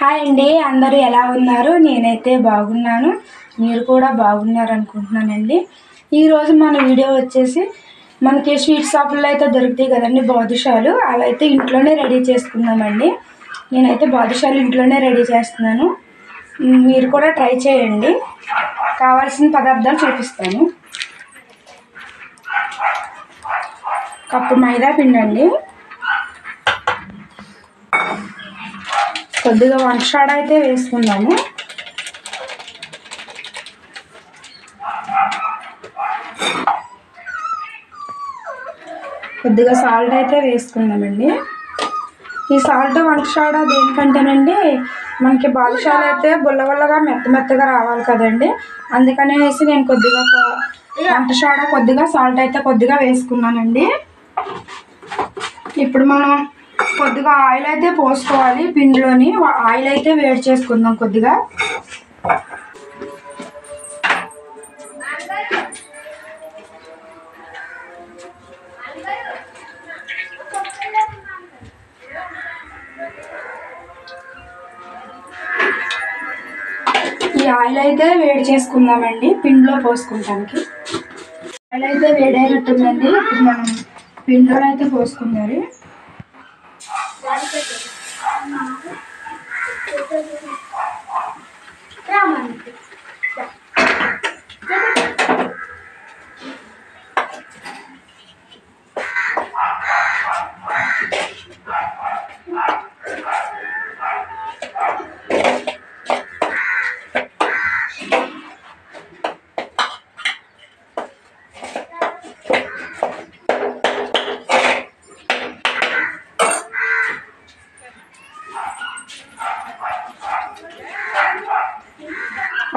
Hi అండి, అందరూ ఎలా ఉన్నారు? నేనైతే బాగున్నాను, మీరు కూడా బాగున్నారు అనుకుంటున్నానండి. ఈరోజు మన వీడియో వచ్చేసి మనకి స్వీట్ షాపుల్లో అయితే దొరుకుతాయి కదండి బాదుషాలు, అవి అయితే ఇంట్లోనే రెడీ చేసుకుందామండి. నేనైతే బాదుషాలు ఇంట్లోనే రెడీ చేస్తున్నాను, మీరు కూడా ట్రై చేయండి. కావాల్సిన పదార్థాలు చూపిస్తాను. కప్పు మైదా పిండి అండి, కొద్దిగా వంట సోడా అయితే వేసుకుందాము. కొద్దిగా సాల్ట్ అయితే వేసుకుందామండి. ఈ సాల్ట్ వంట సోడా దేనికంటేనండి, మనకి బాదుషాలు అయితే గుల్లగుల్లగా మెత్తగా రావాలి కదండి. అందుకనేసి నేను కొద్దిగా వంట సోడా కొద్దిగా సాల్ట్ అయితే కొద్దిగా వేసుకున్నానండి. ఇప్పుడు మనం కొద్దిగా ఆయిల్ అయితే పోసుకోవాలి పిండిలోని. ఆయిల్ అయితే వేడి చేసుకుందాం కొద్దిగా. ఈ ఆయిల్ అయితే వేడి చేసుకుందామండి పిండిలో పోసుకుంటానికి. ఆయిల్ అయితే వేడైనట్టుందండి, ఇప్పుడు మనం పిండిలో అయితే పోసుకుందాం.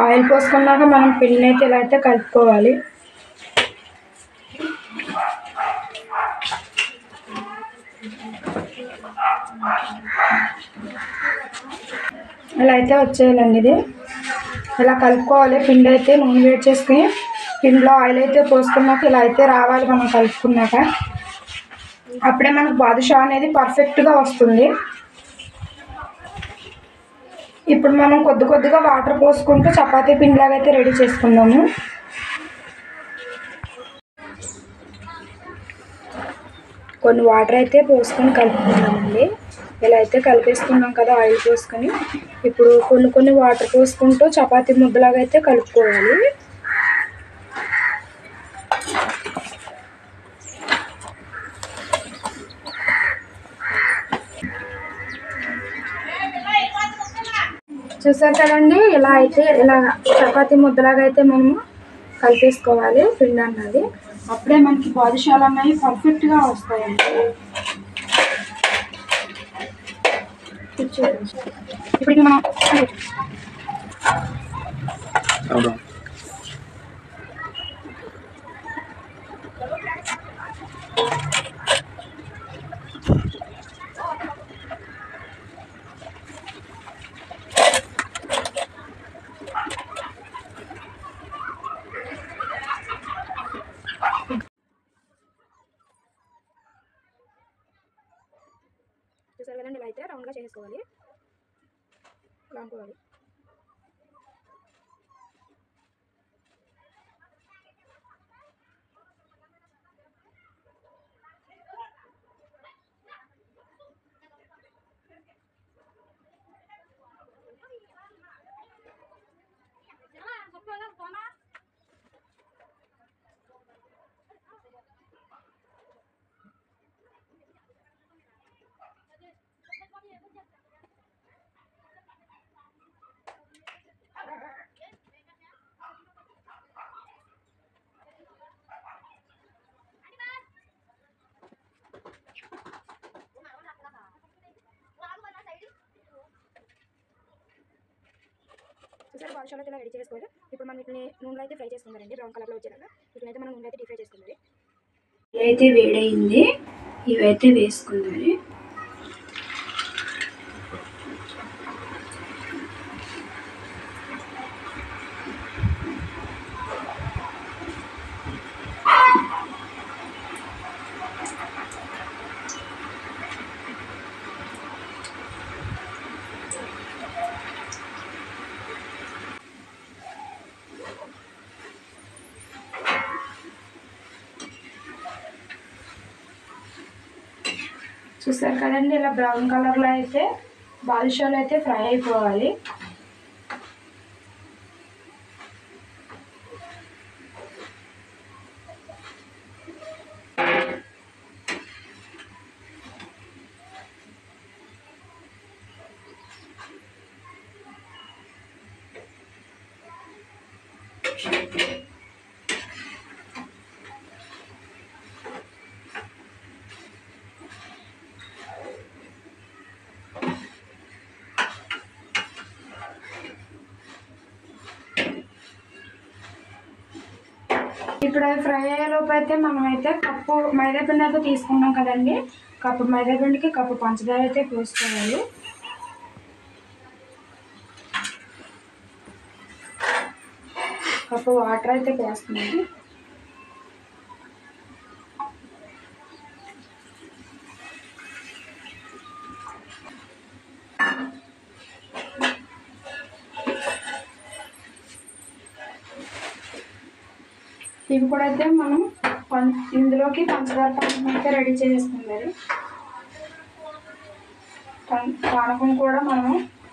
ఆయిల్ పోసుకున్నాక మనం పిండిని అయితే ఇలా అయితే కలుపుకోవాలి. ఇలా అయితే వచ్చేయాలండి. ఇది ఇలా కలుపుకోవాలి. పిండి అయితే నూనె వేడి చేసుకుని పిండిలో ఆయిల్ అయితే పోసుకున్నాక ఇలా అయితే రావాలి మనం కలుపుకున్నాక. అప్పుడే మనకు బాదుషా అనేది పర్ఫెక్ట్గా వస్తుంది. ఇప్పుడు మనం కొద్దిగా వాటర్ పోసుకుంటూ చపాతీ పిండిలాగా అయితే రెడీ చేసుకుందాము. కొన్ని వాటర్ అయితే పోసుకొని కలుపుకుందామండి. ఇలా అయితే కలిపేసుకున్నాం కదా ఆయిల్ పోసుకొని. ఇప్పుడు కొన్ని వాటర్ పోసుకుంటూ చపాతీ ముద్దలాగా అయితే కలుపుకోవాలి. చూసారు కదండి, ఇలా చపాతీ ముద్దలాగా అయితే మనము కలిపేసుకోవాలి పిండి అన్నది. అప్పుడే మనకి బాదుషాలు అన్నవి పర్ఫెక్ట్గా వస్తాయండి. ఇప్పుడు మనం చూసారు కదండి, ఇలా అయితే రౌండ్గా చేసుకోవాలి, లాంపుకోవాలి. చూసారు, బాదుషాలు అయితే ఇలా రెడీ చేసుకోవాలి. ఇప్పుడు మనం వీటిని నూనెలో అయితే ఫ్రై చేసుకుందామండి, బ్రౌన్ కలర్లో వచ్చేలాగా. వీటిని అయితే మనం నూనెలో అయితే డీప్ ఫ్రై చేసుకుందాం. ఇవైతే వేడైంది, ఇవైతే వేసుకుందాం. చూసారు కదండి, ఇలా బ్రౌన్ కలర్లో అయితే బాదుషాలు అయితే ఫ్రై అయిపోవాలి. ఇప్పుడు అది ఫ్రై అయ్యేలోపు అయితే మనమైతే కప్పు మైదాపిండి అయితే తీసుకున్నాం కదండి. కప్పు మైదాపిండికి కప్పు పంచదార అయితే పోసుకోవాలి. కప్పు వాటర్ అయితే పోస్తున్నాను. ఇవి కూడా అయితే మనం ఇందులోకి పంచదార పానకం అయితే రెడీ చేసుకుందాం. పానకం కూడా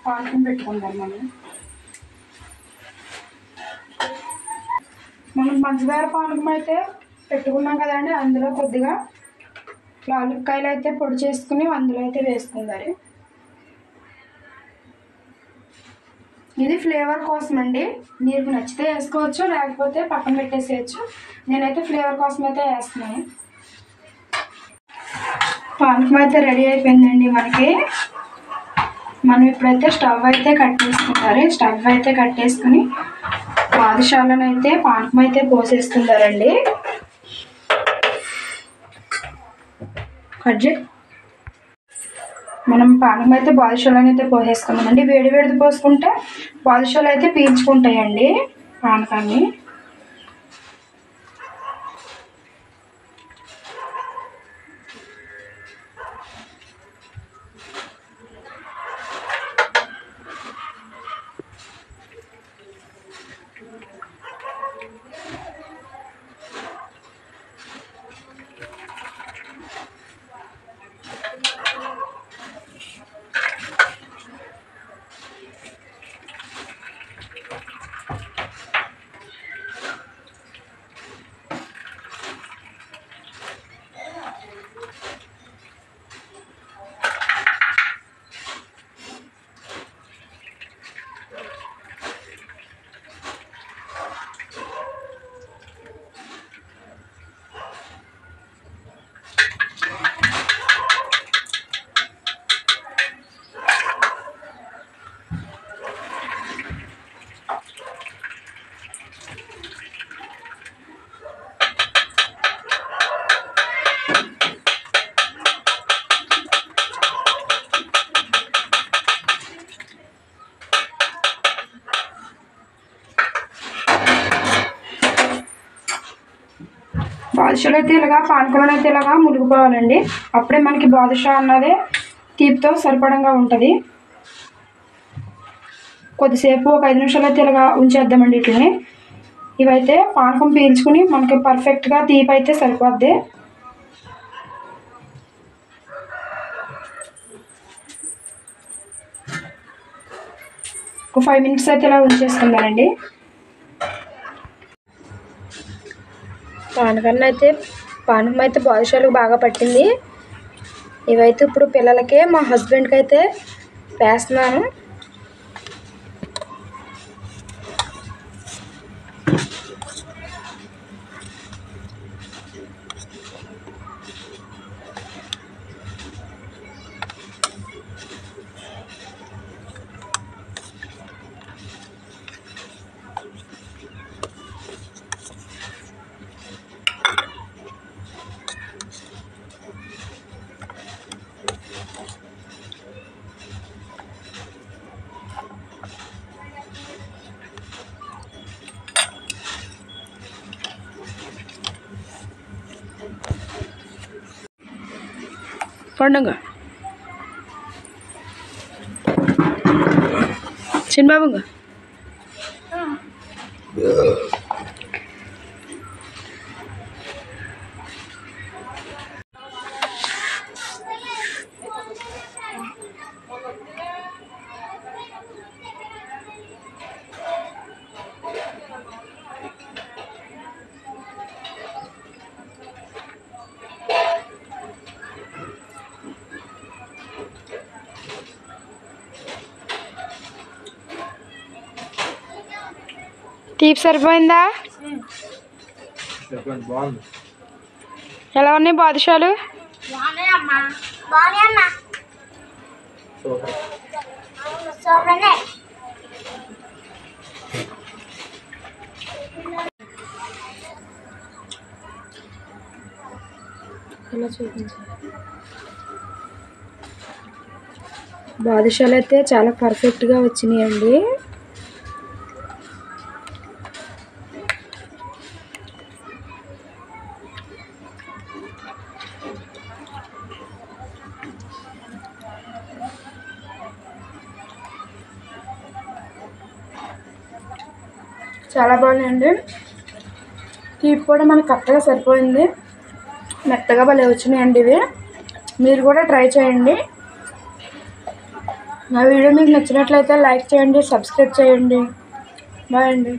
పానకం పెట్టుకుందాం. మనం పంచదార పానకం అయితే పెట్టుకున్నాం కదండి. అందులో కొద్దిగా యాలక్కాయలు అయితే పొడి చేసుకుని అందులో అయితే వేసుకుందాం. ఇది ఫ్లేవర్ కోసం అండి. మీకు నచ్చితే వేసుకోవచ్చు, లేకపోతే పక్కన పెట్టేసేయచ్చు. నేనైతే ఫ్లేవర్ కోసం అయితే వేస్తున్నాను. పానకం అయితే రెడీ అయిపోయిందండి మనకి. మనం ఇప్పుడైతే స్టవ్ అయితే కట్టేసుకుంటారు. స్టవ్ అయితే కట్టేసుకుని బాదుషాలను అయితే పానకం అయితే పోసేసుకుంటారండి. మనం పానకం అయితే బాదుషాలను అయితే పోసేసుకున్నామండి. వేడి వేడిది పోసుకుంటే బాదుషాలు అయితే పీల్చుకుంటాయండి పానకాన్ని. బాదుషాలు అయితే ఇలాగా పానకంలో అయితే ఇలాగా మునిగిపోవాలండి. అప్పుడే మనకి బాదుషా అన్నదే తీపితో సరిపడంగా ఉంటుంది. కొద్దిసేపు ఒక 5 నిమిషాలు అయితే ఇలాగా ఉంచేద్దామండి. ఇట్లని ఇవైతే పానకం పీల్చుకుని మనకి పర్ఫెక్ట్గా తీపి అయితే సరిపోద్ది. ఒక 5 మినిట్స్ అయితే ఇలా ఉంచేసుకుందానండి. పానకం అయితే బాదుషాలకు బాగా పట్టింది. ఇవైతే ఇప్పుడు పిల్లలకి, మా హస్బెండ్కి అయితే వేస్తున్నాను. పండుగ చిన్నబాబుగా తీపి సరిపోయిందా? ఎలా ఉన్నాయి బాదుషాలు? ఇలా చూపించు. బాదుషాలు అయితే చాలా పర్ఫెక్ట్గా వచ్చినాయండి. చాలా బాగున్నాయండి. తీపి కూడా మనకు కరెక్ట్గా సరిపోయింది. మెత్తగా భలే వచ్చినాయండి ఇవి. మీరు కూడా ట్రై చేయండి. నా వీడియో మీకు నచ్చినట్లయితే లైక్ చేయండి, సబ్స్క్రైబ్ చేయండి. బాయ్ అండి.